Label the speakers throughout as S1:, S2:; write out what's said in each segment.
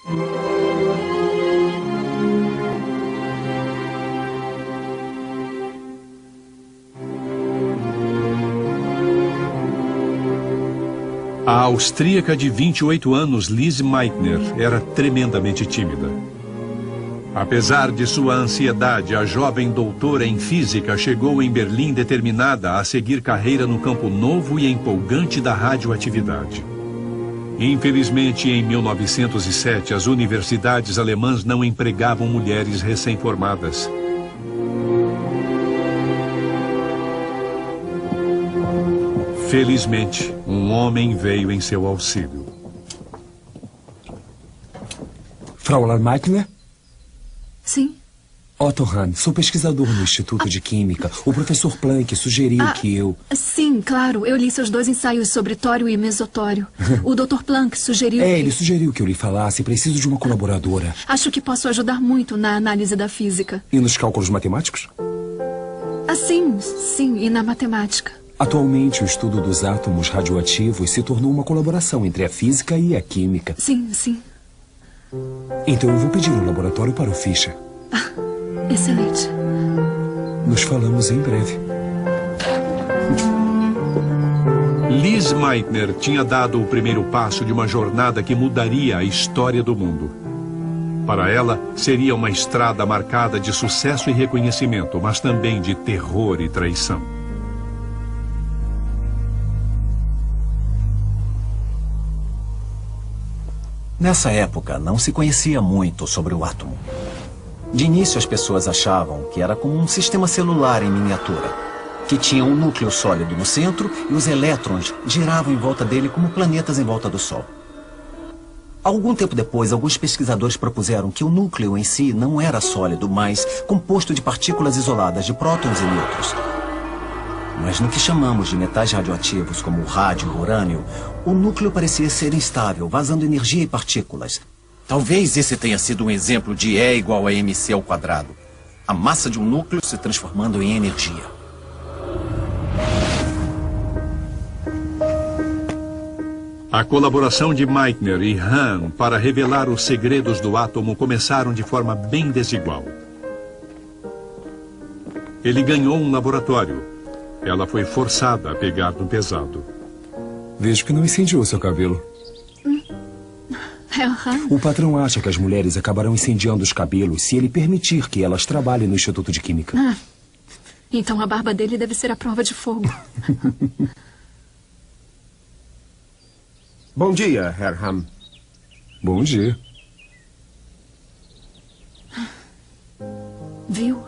S1: A austríaca de 28 anos, Lise Meitner, era tremendamente tímida. Apesar de sua ansiedade, a jovem doutora em física chegou em Berlim determinada a seguir carreira no campo novo e empolgante da radioatividade. Infelizmente, em 1907, as universidades alemãs não empregavam mulheres recém-formadas. Felizmente, um homem veio em seu auxílio.
S2: Fraulein Meitner?
S3: Sim.
S2: Otto Hahn, sou pesquisador no Instituto de Química. O professor Planck sugeriu que eu...
S3: Sim, claro. Eu li seus 2 ensaios sobre tório e mesotório. O Dr. Planck sugeriu
S2: ele sugeriu que eu lhe falasse. Preciso de uma colaboradora.
S3: Acho que posso ajudar muito na análise da física.
S2: E nos cálculos matemáticos?
S3: Sim, e na matemática.
S2: Atualmente, o estudo dos átomos radioativos se tornou uma colaboração entre a física e a química.
S3: Sim.
S2: Então eu vou pedir um laboratório para o Fischer.
S3: Excelente.
S2: Nos falamos em breve.
S1: Lise Meitner tinha dado o primeiro passo de uma jornada que mudaria a história do mundo. Para ela, seria uma estrada marcada de sucesso e reconhecimento, mas também de terror e traição.
S4: Nessa época, não se conhecia muito sobre o átomo. De início, as pessoas achavam que era como um sistema celular em miniatura, que tinha um núcleo sólido no centro e os elétrons giravam em volta dele como planetas em volta do Sol. Algum tempo depois, alguns pesquisadores propuseram que o núcleo em si não era sólido, mas composto de partículas isoladas de prótons e nêutrons. Mas no que chamamos de metais radioativos, como o rádio e o urânio, o núcleo parecia ser instável, vazando energia e partículas. Talvez esse tenha sido um exemplo de E igual a mc ao quadrado. A massa de um núcleo se transformando em energia.
S1: A colaboração de Meitner e Hahn para revelar os segredos do átomo começaram de forma bem desigual. Ele ganhou um laboratório. Ela foi forçada a pegar no pesado.
S2: Vejo que não incendiou seu cabelo. O patrão acha que as mulheres acabarão incendiando os cabelos se ele permitir que elas trabalhem no Instituto de Química.
S3: Então a barba dele deve ser a prova de fogo.
S5: Bom dia, Herr Hahn.
S2: Bom dia.
S3: Viu?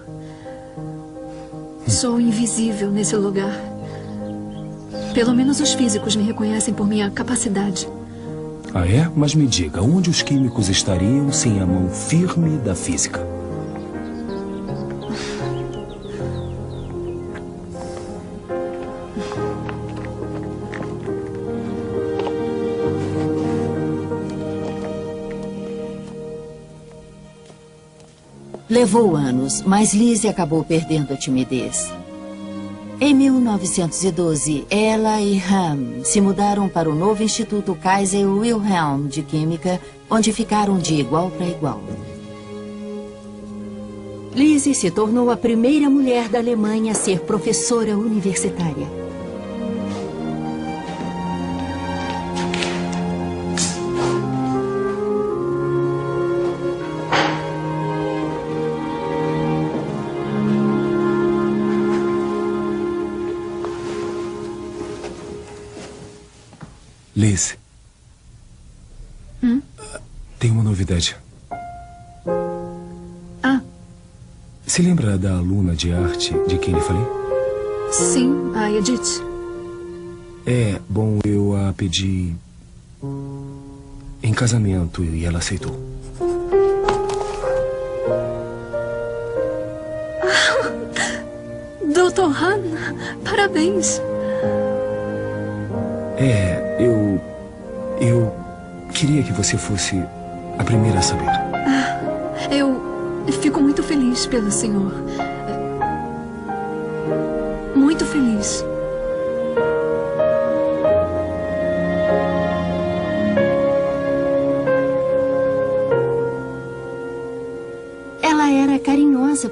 S3: Sou invisível nesse lugar. Pelo menos os físicos me reconhecem por minha capacidade.
S2: Ah, é? Mas me diga, onde os químicos estariam sem a mão firme da física?
S6: Levou anos, mas Lise acabou perdendo a timidez. Em 1912, ela e Hahn se mudaram para o novo Instituto Kaiser Wilhelm de Química, onde ficaram de igual para igual. Lise se tornou a primeira mulher da Alemanha a ser professora universitária.
S2: Lise. Tem uma novidade. Se lembra da aluna de arte de quem lhe falei?
S3: Sim, a Edith.
S2: Bom, eu a pedi em casamento e ela aceitou.
S3: Dr. Hahn, parabéns.
S2: Eu queria que você fosse a primeira a saber.
S3: Eu fico muito feliz pelo senhor. Muito feliz.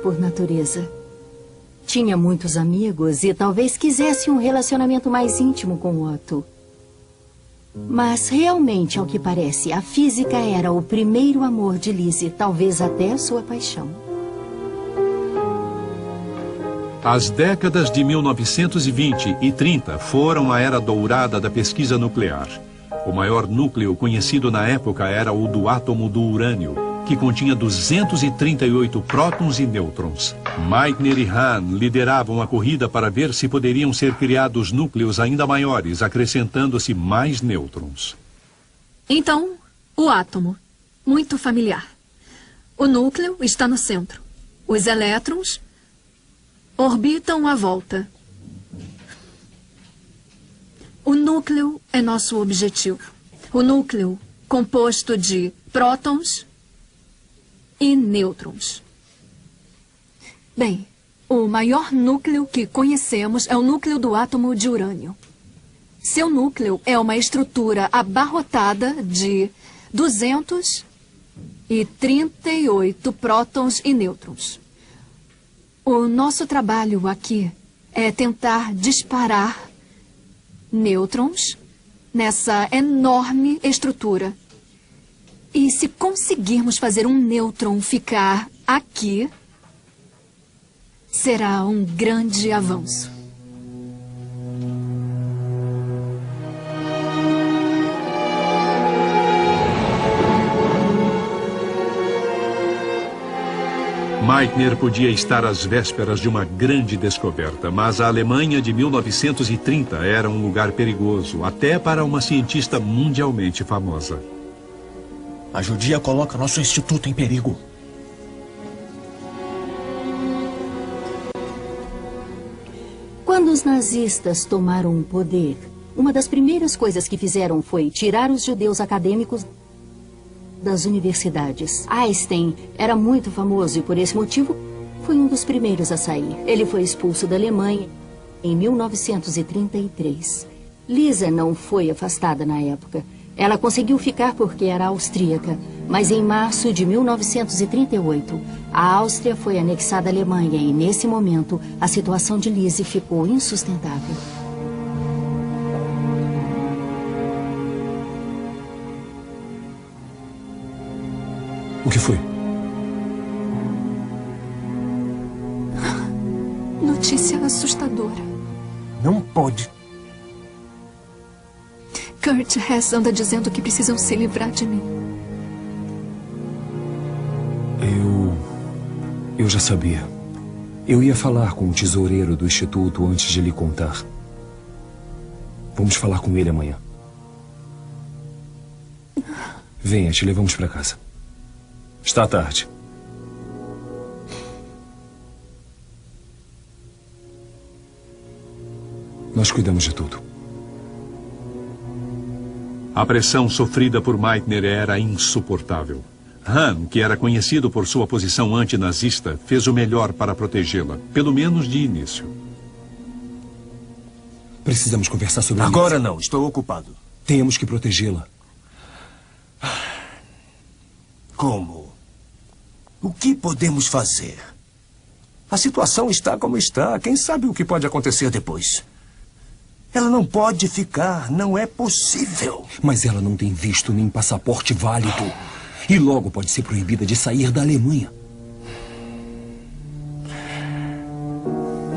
S6: por natureza. Tinha muitos amigos e talvez quisesse um relacionamento mais íntimo com Otto. Mas realmente, ao que parece, a física era o primeiro amor de Lise, talvez até sua paixão.
S1: As décadas de 1920 e 30 foram a era dourada da pesquisa nuclear. O maior núcleo conhecido na época era o do átomo do urânio, que continha 238 prótons e nêutrons. Meitner e Hahn lideravam a corrida para ver se poderiam ser criados núcleos ainda maiores, acrescentando-se mais nêutrons.
S3: Então, o átomo. Muito familiar. O núcleo está no centro. Os elétrons orbitam à volta. O núcleo é nosso objetivo. O núcleo composto de prótons e nêutrons. Bem, o maior núcleo que conhecemos é o núcleo do átomo de urânio. Seu núcleo é uma estrutura abarrotada de 238 prótons e nêutrons. O nosso trabalho aqui é tentar disparar nêutrons nessa enorme estrutura. E se conseguirmos fazer um nêutron ficar aqui, será um grande avanço.
S1: Meitner podia estar às vésperas de uma grande descoberta, mas a Alemanha de 1930 era um lugar perigoso, até para uma cientista mundialmente famosa.
S5: A judia coloca nosso instituto em perigo.
S6: Quando os nazistas tomaram o poder, uma das primeiras coisas que fizeram foi tirar os judeus acadêmicos das universidades. Einstein era muito famoso e, por esse motivo, foi um dos primeiros a sair. Ele foi expulso da Alemanha em 1933. Lise não foi afastada na época. Ela conseguiu ficar porque era austríaca, mas em março de 1938, a Áustria foi anexada à Alemanha e, nesse momento, a situação de Lise ficou insustentável.
S2: O que foi?
S3: Notícia assustadora.
S5: Não pode.
S3: Kurt Hess anda dizendo que precisam se livrar de mim.
S2: Eu já sabia. Eu ia falar com o tesoureiro do instituto antes de lhe contar. Vamos falar com ele amanhã. Venha, te levamos para casa. Está tarde. Nós cuidamos de tudo.
S1: A pressão sofrida por Meitner era insuportável. Hahn, que era conhecido por sua posição antinazista, fez o melhor para protegê-la, pelo menos de início.
S2: Precisamos conversar sobre isso.
S5: Agora não, estou ocupado.
S2: Temos que protegê-la.
S5: Como? O que podemos fazer? A situação está como está. Quem sabe o que pode acontecer depois? Ela não pode ficar. Não é possível.
S2: Mas ela não tem visto nem passaporte válido. E logo pode ser proibida de sair da Alemanha.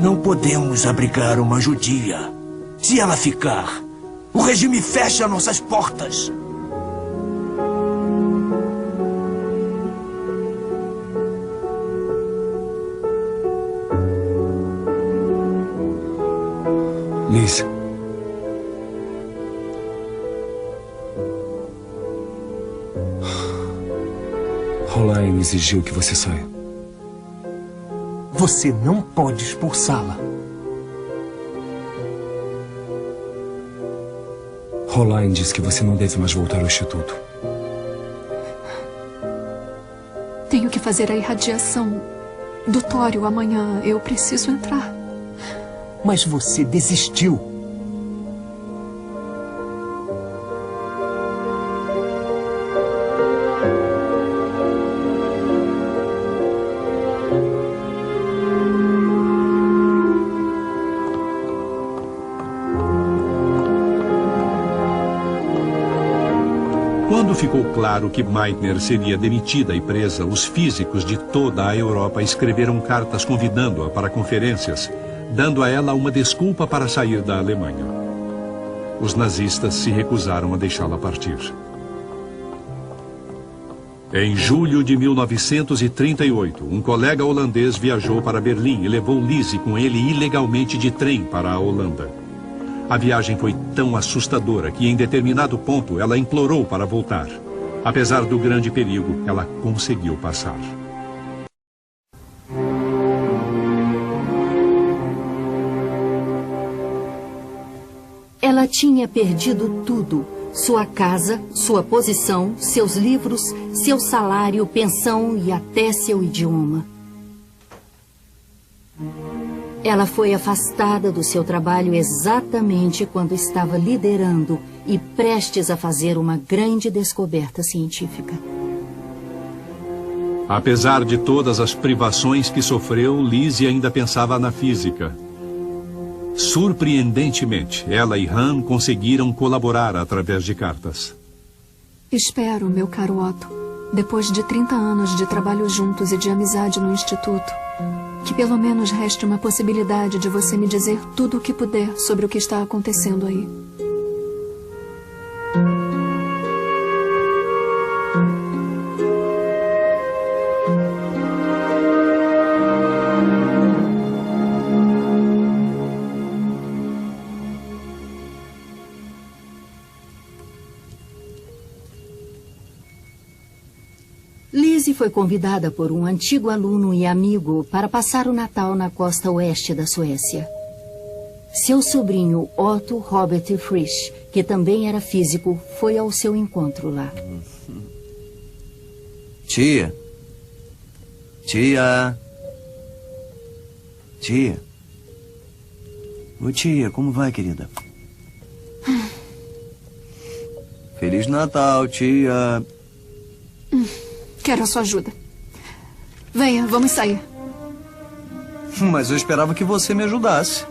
S5: Não podemos abrigar uma judia. Se ela ficar, o regime fecha nossas portas.
S2: Liz. Roline exigiu que você saia.
S5: Você não pode expulsá-la.
S2: Roline disse que você não deve mais voltar ao instituto.
S3: Tenho que fazer a irradiação do tório amanhã. Eu preciso entrar.
S5: Mas você desistiu.
S1: Quando ficou claro que Meitner seria demitida e presa, os físicos de toda a Europa escreveram cartas convidando-a para conferências, dando a ela uma desculpa para sair da Alemanha. Os nazistas se recusaram a deixá-la partir. Em julho de 1938, um colega holandês viajou para Berlim e levou Lise com ele ilegalmente de trem para a Holanda. A viagem foi tão assustadora que, em determinado ponto, ela implorou para voltar. Apesar do grande perigo, ela conseguiu passar.
S6: Ela tinha perdido tudo. Sua casa, sua posição, seus livros, seu salário, pensão e até seu idioma. Ela foi afastada do seu trabalho exatamente quando estava liderando e prestes a fazer uma grande descoberta científica.
S1: Apesar de todas as privações que sofreu, Lise ainda pensava na física. Surpreendentemente, ela e Han conseguiram colaborar através de cartas.
S3: Espero, meu caro Otto, depois de 30 anos de trabalho juntos e de amizade no Instituto, que pelo menos reste uma possibilidade de você me dizer tudo o que puder sobre o que está acontecendo aí.
S6: Lise foi convidada por um antigo aluno e amigo para passar o Natal na costa oeste da Suécia. Seu sobrinho Otto Robert Frisch, que também era físico, foi ao seu encontro lá.
S7: Tia. Tia. Tia. Ô tia, como vai, querida? Feliz Natal, tia.
S3: Quero a sua ajuda. Venha, vamos sair.
S7: Mas eu esperava que você me ajudasse.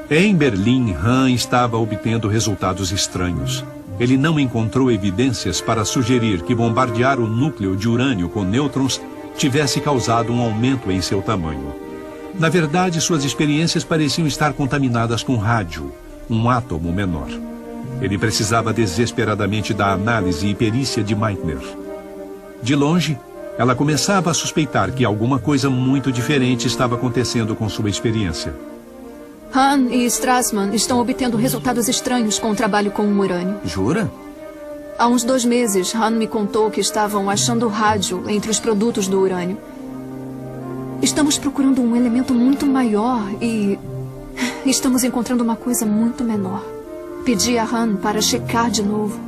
S1: Em Berlim, Han estava obtendo resultados estranhos. Ele não encontrou evidências para sugerir que bombardear o núcleo de urânio com nêutrons tivesse causado um aumento em seu tamanho. Na verdade, suas experiências pareciam estar contaminadas com rádio, um átomo menor. Ele precisava desesperadamente da análise e perícia de Meitner. De longe, ela começava a suspeitar que alguma coisa muito diferente estava acontecendo com sua experiência.
S3: Han e Strassmann estão obtendo resultados estranhos com o trabalho com o urânio.
S7: Jura?
S3: Há uns 2 meses, Han me contou que estavam achando rádio entre os produtos do urânio. Estamos procurando um elemento muito maior e estamos encontrando uma coisa muito menor. Pedi a Han para checar de novo.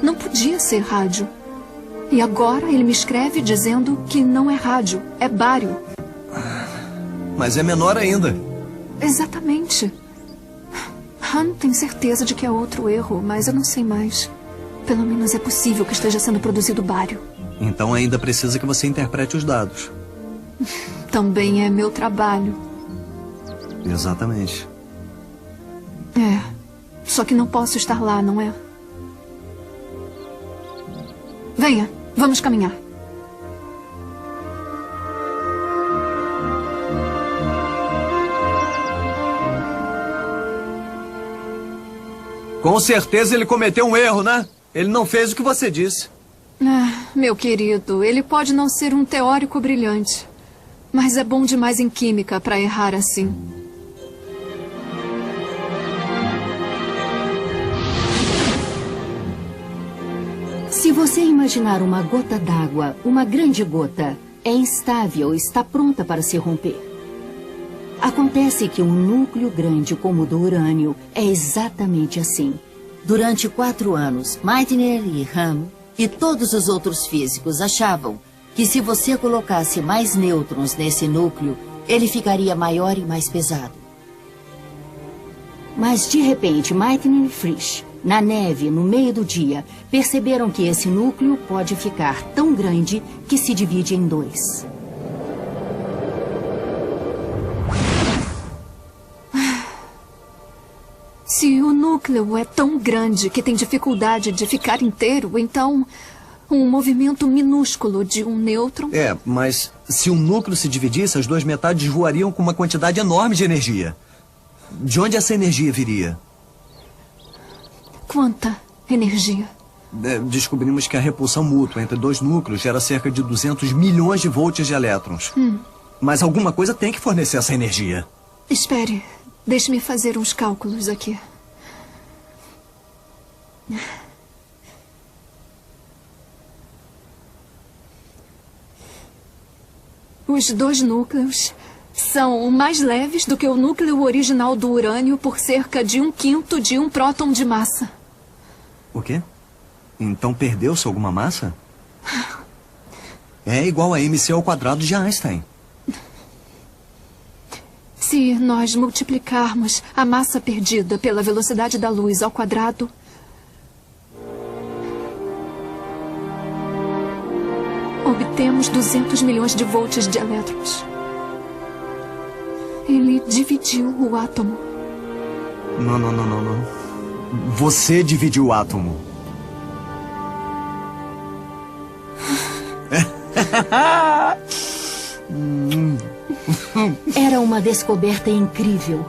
S3: Não podia ser rádio. E agora ele me escreve dizendo que não é rádio, é bário.
S7: Mas é menor ainda.
S3: Exatamente. Han tem certeza de que é outro erro, mas eu não sei mais. Pelo menos é possível que esteja sendo produzido bário.
S7: Então ainda precisa que você interprete os dados.
S3: Também é meu trabalho.
S7: Exatamente.
S3: É. Só que não posso estar lá, não é? Venha, vamos caminhar.
S7: Com certeza ele cometeu um erro, né? Ele não fez o que você disse.
S3: Ah, meu querido, ele pode não ser um teórico brilhante, mas é bom demais em química para errar assim.
S6: Se você imaginar uma gota d'água, uma grande gota, é instável, está pronta para se romper. Acontece que um núcleo grande como o do urânio é exatamente assim. Durante 4 anos, Meitner e Han e todos os outros físicos achavam que se você colocasse mais nêutrons nesse núcleo, ele ficaria maior e mais pesado. Mas de repente, Meitner e Frisch, na neve, no meio do dia, perceberam que esse núcleo pode ficar tão grande que se divide em 2.
S3: Se o núcleo é tão grande que tem dificuldade de ficar inteiro, então um movimento minúsculo de um nêutron...
S7: Mas se um núcleo se dividisse, as duas metades voariam com uma quantidade enorme de energia. De onde essa energia viria?
S3: Quanta energia?
S7: Descobrimos que a repulsão mútua entre dois núcleos gera cerca de 200 milhões de volts de elétrons. Mas alguma coisa tem que fornecer essa energia.
S3: Espere, deixe-me fazer uns cálculos aqui. Os dois núcleos são mais leves do que o núcleo original do urânio por cerca de 1/5 de um próton de massa.
S7: O quê? Então perdeu-se alguma massa? É igual a mc ao quadrado de Einstein.
S3: Se nós multiplicarmos a massa perdida pela velocidade da luz ao quadrado, obtemos 200 milhões de volts de elétrons. Ele dividiu o átomo.
S7: Não. Você dividiu o átomo.
S6: Era uma descoberta incrível.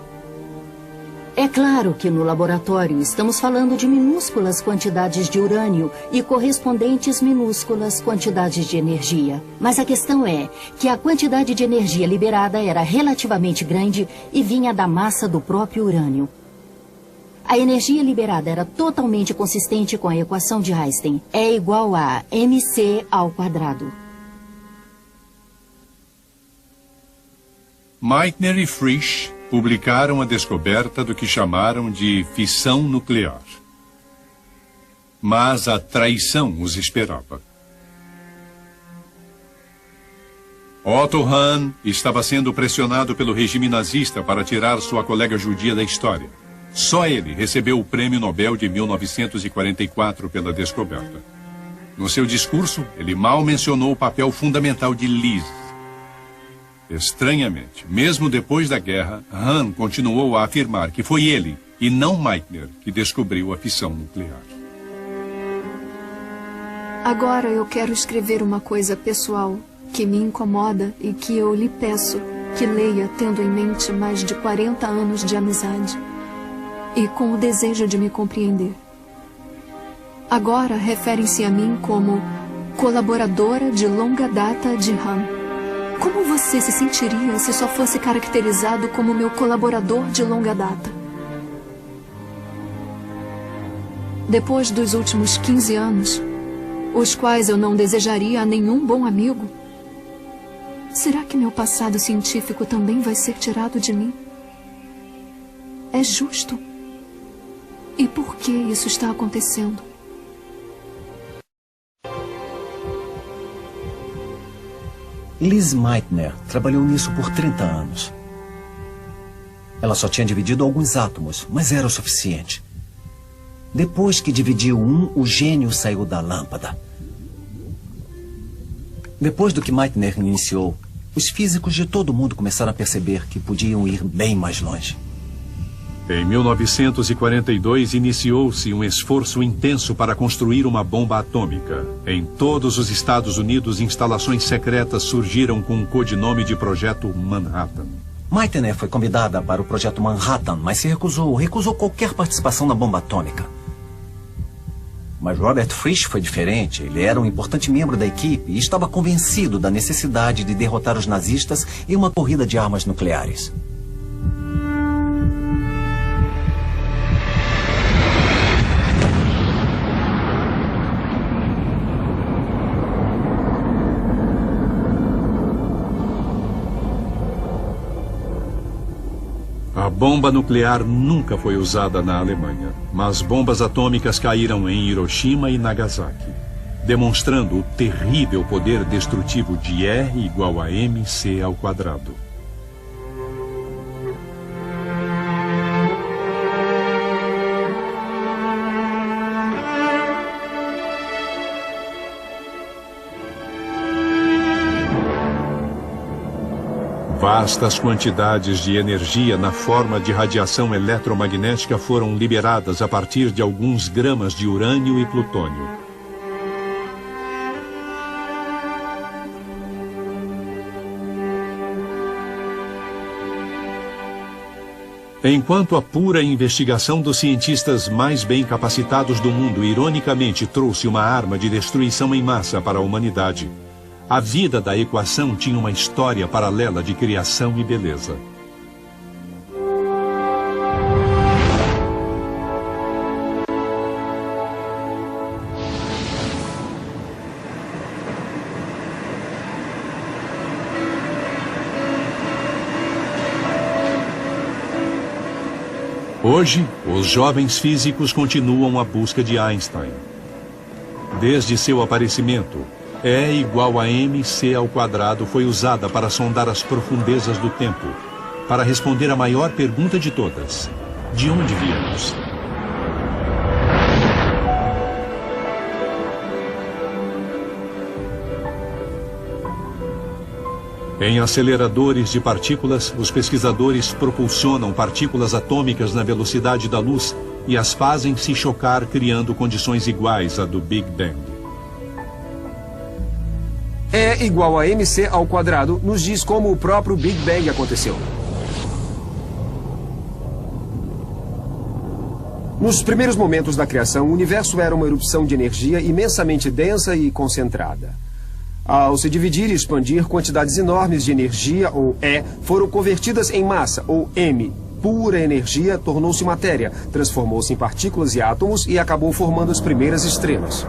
S6: É claro que no laboratório estamos falando de minúsculas quantidades de urânio e correspondentes minúsculas quantidades de energia. Mas a questão é que a quantidade de energia liberada era relativamente grande e vinha da massa do próprio urânio. A energia liberada era totalmente consistente com a equação de Einstein. É igual a mc ao quadrado.
S1: Meitner e Frisch publicaram a descoberta do que chamaram de fissão nuclear. Mas a traição os esperava. Otto Hahn estava sendo pressionado pelo regime nazista para tirar sua colega judia da história. Só ele recebeu o Prêmio Nobel de 1944 pela descoberta. No seu discurso, ele mal mencionou o papel fundamental de Lise. Estranhamente, mesmo depois da guerra, Hahn continuou a afirmar que foi ele, e não Meitner, que descobriu a fissão nuclear.
S3: Agora eu quero escrever uma coisa pessoal que me incomoda e que eu lhe peço que leia tendo em mente mais de 40 anos de amizade e com o desejo de me compreender. Agora referem-se a mim como colaboradora de longa data de Hahn. Como você se sentiria se só fosse caracterizado como meu colaborador de longa data? Depois dos últimos 15 anos, os quais eu não desejaria a nenhum bom amigo, será que meu passado científico também vai ser tirado de mim? É justo? E por que isso está acontecendo?
S4: Lise Meitner trabalhou nisso por 30 anos. Ela só tinha dividido alguns átomos, mas era o suficiente. Depois que dividiu um, o gênio saiu da lâmpada. Depois do que Meitner iniciou, os físicos de todo o mundo começaram a perceber que podiam ir bem mais longe.
S1: Em 1942, iniciou-se um esforço intenso para construir uma bomba atômica. Em todos os Estados Unidos, instalações secretas surgiram com o codinome de Projeto Manhattan.
S4: Meitner foi convidada para o Projeto Manhattan, mas se recusou qualquer participação na bomba atômica. Mas Robert Frisch foi diferente. Ele era um importante membro da equipe e estava convencido da necessidade de derrotar os nazistas em uma corrida de armas nucleares.
S1: A bomba nuclear nunca foi usada na Alemanha, mas bombas atômicas caíram em Hiroshima e Nagasaki, demonstrando o terrível poder destrutivo de E igual a mc ao quadrado. Vastas quantidades de energia na forma de radiação eletromagnética foram liberadas a partir de alguns gramas de urânio e plutônio. Enquanto a pura investigação dos cientistas mais bem capacitados do mundo ironicamente trouxe uma arma de destruição em massa para a humanidade, a vida da equação tinha uma história paralela de criação e beleza. Hoje, os jovens físicos continuam a busca de Einstein. Desde seu aparecimento, E igual a mc ao quadrado foi usada para sondar as profundezas do tempo, para responder a maior pergunta de todas: de onde viemos? Em aceleradores de partículas, os pesquisadores propulsionam partículas atômicas na velocidade da luz e as fazem se chocar, criando condições iguais à do Big Bang.
S8: E igual a mc ao quadrado nos diz como o próprio Big Bang aconteceu. Nos primeiros momentos da criação, o universo era uma erupção de energia imensamente densa e concentrada. Ao se dividir e expandir, quantidades enormes de energia, ou E, foram convertidas em massa, ou M. Pura energia tornou-se matéria, transformou-se em partículas e átomos e acabou formando as primeiras estrelas.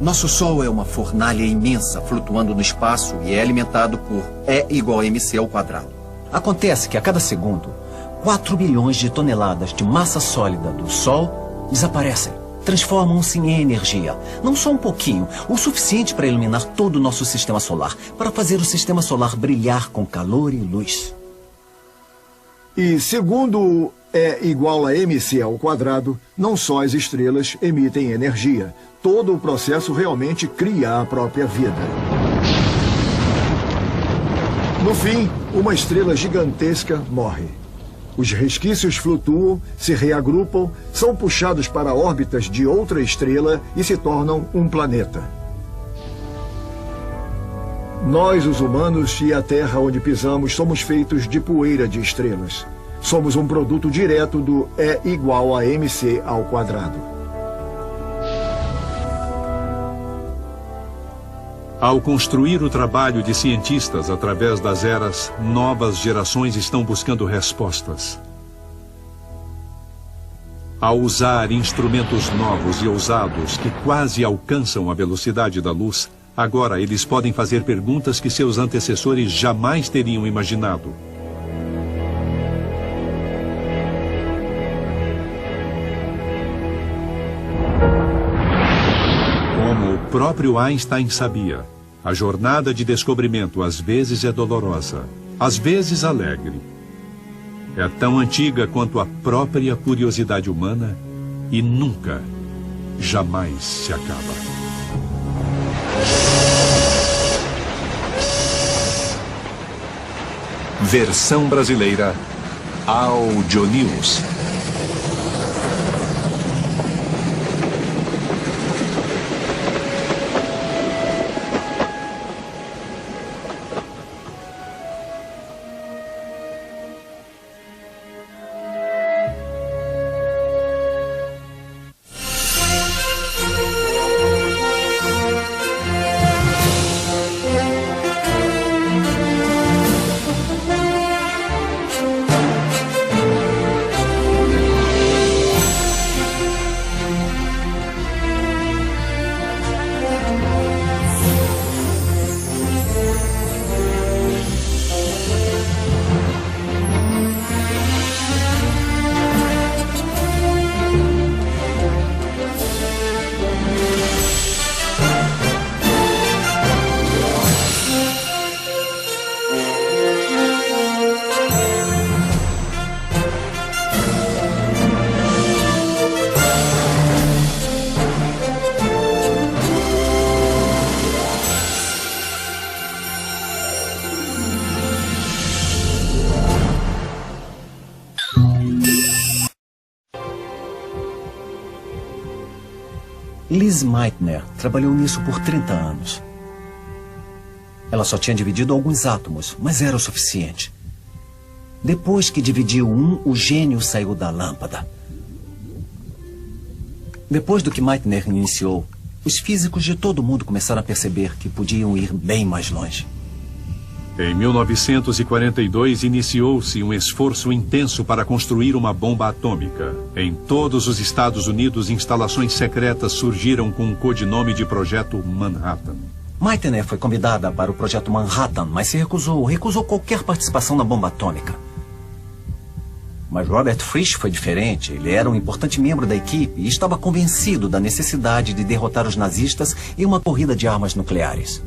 S4: Nosso Sol é uma fornalha imensa flutuando no espaço e é alimentado por E igual a mc ao quadrado. Acontece que a cada segundo, 4 bilhões de toneladas de massa sólida do Sol desaparecem. Transformam-se em energia. Não só um pouquinho, o suficiente para iluminar todo o nosso sistema solar, para fazer o sistema solar brilhar com calor e luz.
S9: E segundo o E igual a mc ao quadrado, não só as estrelas emitem energia. Todo o processo realmente cria a própria vida. No fim, uma estrela gigantesca morre. Os resquícios flutuam, se reagrupam, são puxados para órbitas de outra estrela e se tornam um planeta. Nós, os humanos, e a Terra onde pisamos, somos feitos de poeira de estrelas. Somos um produto direto do E igual a mc ao quadrado.
S1: Ao construir o trabalho de cientistas através das eras, novas gerações estão buscando respostas. Ao usar instrumentos novos e ousados que quase alcançam a velocidade da luz, agora eles podem fazer perguntas que seus antecessores jamais teriam imaginado. Como o próprio Einstein sabia, a jornada de descobrimento às vezes é dolorosa, às vezes alegre. É tão antiga quanto a própria curiosidade humana e nunca, jamais se acaba. Versão brasileira Audio News.
S4: Liz Meitner trabalhou nisso por 30 anos. Ela só tinha dividido alguns átomos, mas era o suficiente. Depois que dividiu um, o gênio saiu da lâmpada. Depois do que Meitner iniciou, os físicos de todo o mundo começaram a perceber que podiam ir bem mais longe.
S1: Em 1942, iniciou-se um esforço intenso para construir uma bomba atômica. Em todos os Estados Unidos, instalações secretas surgiram com o codinome de Projeto Manhattan.
S4: Meitner foi convidada para o Projeto Manhattan, mas se recusou qualquer participação na bomba atômica. Mas Robert Frisch foi diferente. Ele era um importante membro da equipe e estava convencido da necessidade de derrotar os nazistas em uma corrida de armas nucleares.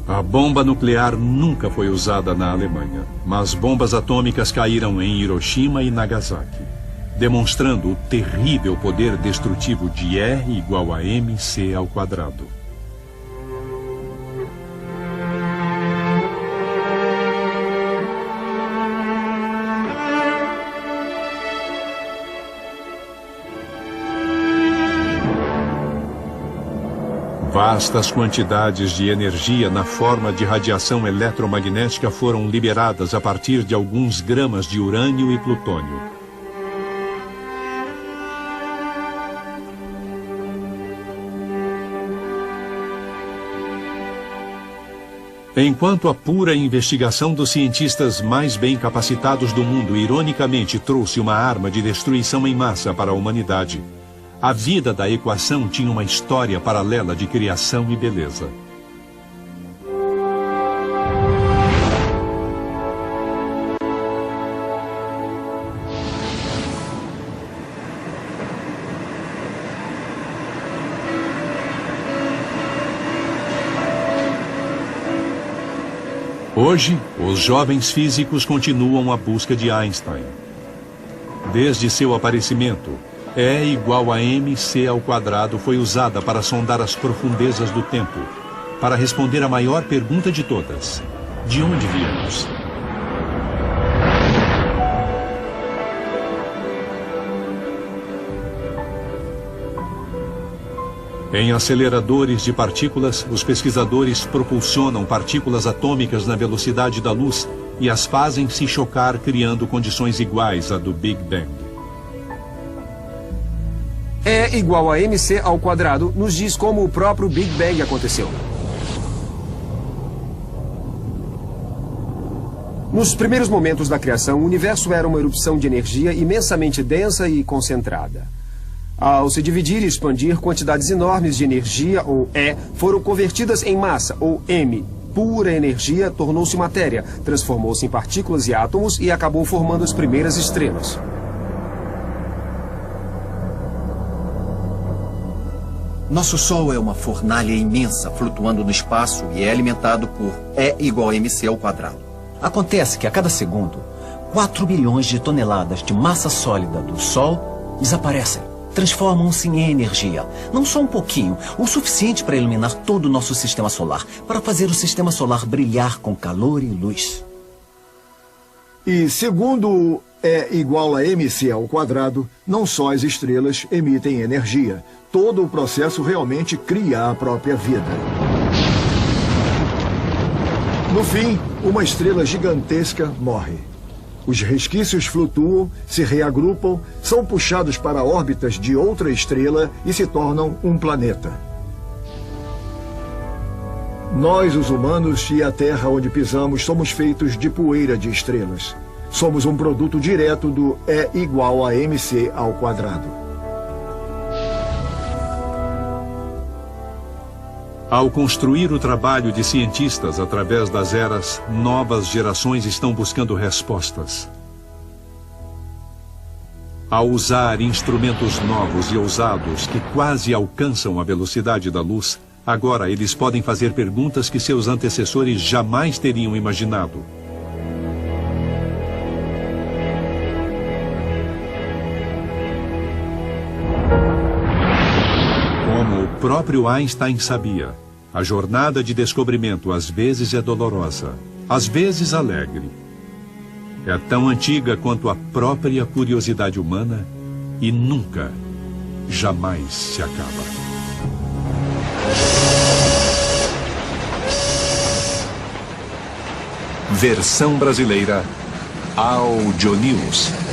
S1: A bomba nuclear nunca foi usada na Alemanha, mas bombas atômicas caíram em Hiroshima e Nagasaki, demonstrando o terrível poder destrutivo de E igual a mc ao quadrado. Vastas quantidades de energia na forma de radiação eletromagnética foram liberadas a partir de alguns gramas de urânio e plutônio. Enquanto a pura investigação dos cientistas mais bem capacitados do mundo ironicamente trouxe uma arma de destruição em massa para a humanidade, a vida da equação tinha uma história paralela de criação e beleza. Hoje, os jovens físicos continuam a busca de Einstein. Desde seu aparecimento, E igual a mc ao quadrado foi usada para sondar as profundezas do tempo, para responder a maior pergunta de todas: de onde viemos? Em aceleradores de partículas, os pesquisadores propulsionam partículas atômicas na velocidade da luz e as fazem se chocar, criando condições iguais à do Big Bang.
S8: E igual a mc ao quadrado nos diz como o próprio Big Bang aconteceu. Nos primeiros momentos da criação, o universo era uma erupção de energia imensamente densa e concentrada. Ao se dividir e expandir, quantidades enormes de energia, ou E, foram convertidas em massa, ou M. Pura energia tornou-se matéria, transformou-se em partículas e átomos e acabou formando as primeiras estrelas.
S4: Nosso Sol é uma fornalha imensa flutuando no espaço e é alimentado por E igual a mc ao quadrado. Acontece que a cada segundo, 4 bilhões de toneladas de massa sólida do Sol desaparecem, transformam-se em energia. Não só um pouquinho, o suficiente para iluminar todo o nosso sistema solar, para fazer o sistema solar brilhar com calor e luz.
S9: E segundo E igual a mc ao quadrado, não só as estrelas emitem energia. Todo o processo realmente cria a própria vida. No fim, uma estrela gigantesca morre. Os resquícios flutuam, se reagrupam, são puxados para órbitas de outra estrela e se tornam um planeta. Nós, os humanos, e a Terra onde pisamos, somos feitos de poeira de estrelas. Somos um produto direto do E igual a mc ao quadrado.
S1: Ao construir o trabalho de cientistas através das eras, novas gerações estão buscando respostas. Ao usar instrumentos novos e ousados que quase alcançam a velocidade da luz, agora eles podem fazer perguntas que seus antecessores jamais teriam imaginado. próprio Einstein sabia. A jornada de descobrimento às vezes é dolorosa, às vezes alegre. É tão antiga quanto a própria curiosidade humana e nunca, jamais se acaba. Versão brasileira, Audio News.